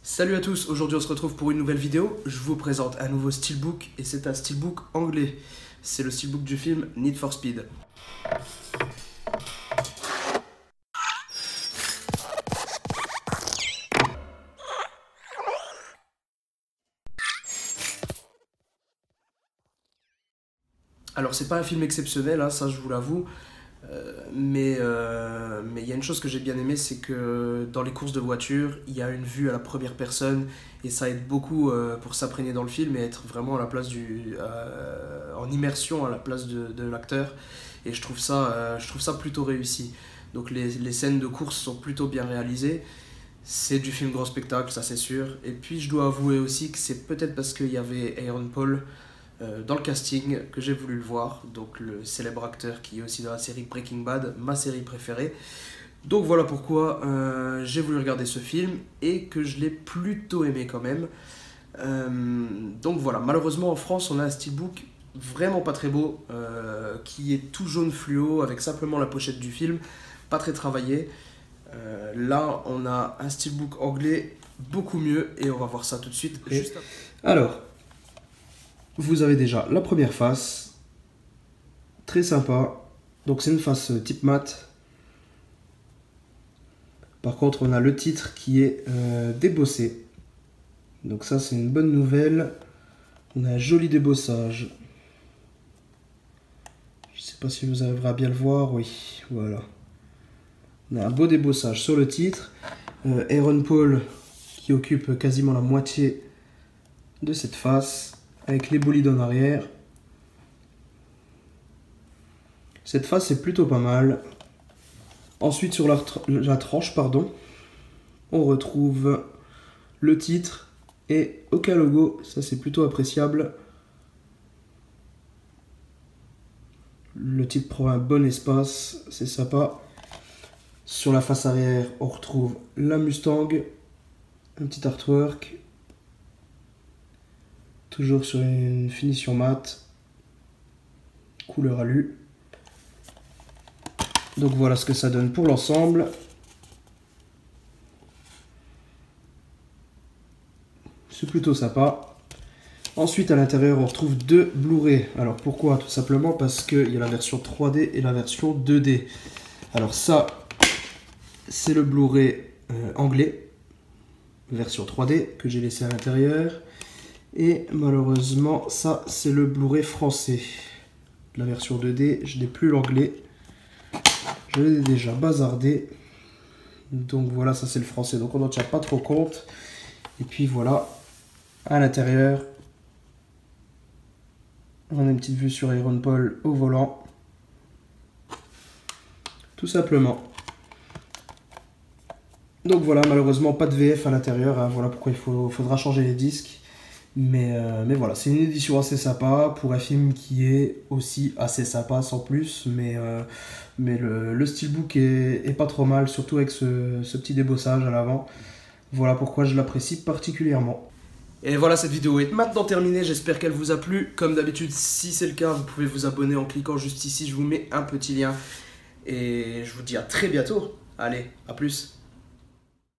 Salut à tous, aujourd'hui on se retrouve pour une nouvelle vidéo. Je vous présente un nouveau steelbook et c'est un steelbook anglais. C'est le steelbook du film Need for Speed. Alors c'est pas un film exceptionnel, hein, ça je vous l'avoue, mais il y a une chose que j'ai bien aimé, c'est que dans les courses de voiture, il y a une vue à la première personne et ça aide beaucoup pour s'imprégner dans le film et être vraiment à la place en immersion à la place de l'acteur. Et je trouve ça plutôt réussi. Donc les scènes de course sont plutôt bien réalisées. C'est du film grand spectacle, ça c'est sûr. Et puis je dois avouer aussi que c'est peut-être parce qu'il y avait Aaron Paul dans le casting que j'ai voulu le voir, donc le célèbre acteur qui est aussi dans la série Breaking Bad, ma série préférée. Donc voilà pourquoi j'ai voulu regarder ce film et que je l'ai plutôt aimé quand même. Donc voilà, malheureusement en France on a un steelbook vraiment pas très beau qui est tout jaune fluo avec simplement la pochette du film, pas très travaillé. Là on a un steelbook anglais beaucoup mieux et on va voir ça tout de suite juste après. Alors, vous avez déjà la première face, très sympa, donc c'est une face type mat. Par contre on a le titre qui est débossé, donc ça c'est une bonne nouvelle. On a un joli débossage, je sais pas si vous arriverez à bien le voir, oui, voilà. On a un beau débossage sur le titre, Aaron Paul qui occupe quasiment la moitié de cette face, avec les bolides en arrière. Cette face est plutôt pas mal. Ensuite sur la tranche, pardon, on retrouve le titre et aucun logo, ça c'est plutôt appréciable. Le titre prend un bon espace, c'est sympa. Sur la face arrière, on retrouve la Mustang, un petit artwork, toujours sur une finition mat, couleur alu. Donc voilà ce que ça donne pour l'ensemble. C'est plutôt sympa. Ensuite à l'intérieur on retrouve deux Blu-ray. Alors pourquoi? Tout simplement parce qu'il y a la version 3D et la version 2D. Alors ça c'est le Blu-ray anglais, version 3D que j'ai laissé à l'intérieur. Et malheureusement ça c'est le Blu-ray français. La version 2D, je n'ai plus l'anglais. Je l'ai déjà bazardé. Donc voilà, ça c'est le français. Donc on n'en tient pas trop compte. Et puis voilà, à l'intérieur, on a une petite vue sur Aaron Paul au volant. Tout simplement. Donc voilà, malheureusement pas de VF à l'intérieur. Hein. Voilà pourquoi faudra changer les disques. Mais voilà, c'est une édition assez sympa pour un film qui est aussi assez sympa sans plus. Mais le steelbook est pas trop mal, surtout avec ce petit débossage à l'avant. Voilà pourquoi je l'apprécie particulièrement. Et voilà, cette vidéo est maintenant terminée, j'espère qu'elle vous a plu. Comme d'habitude, si c'est le cas, vous pouvez vous abonner en cliquant juste ici, je vous mets un petit lien. Et je vous dis à très bientôt. Allez, à plus.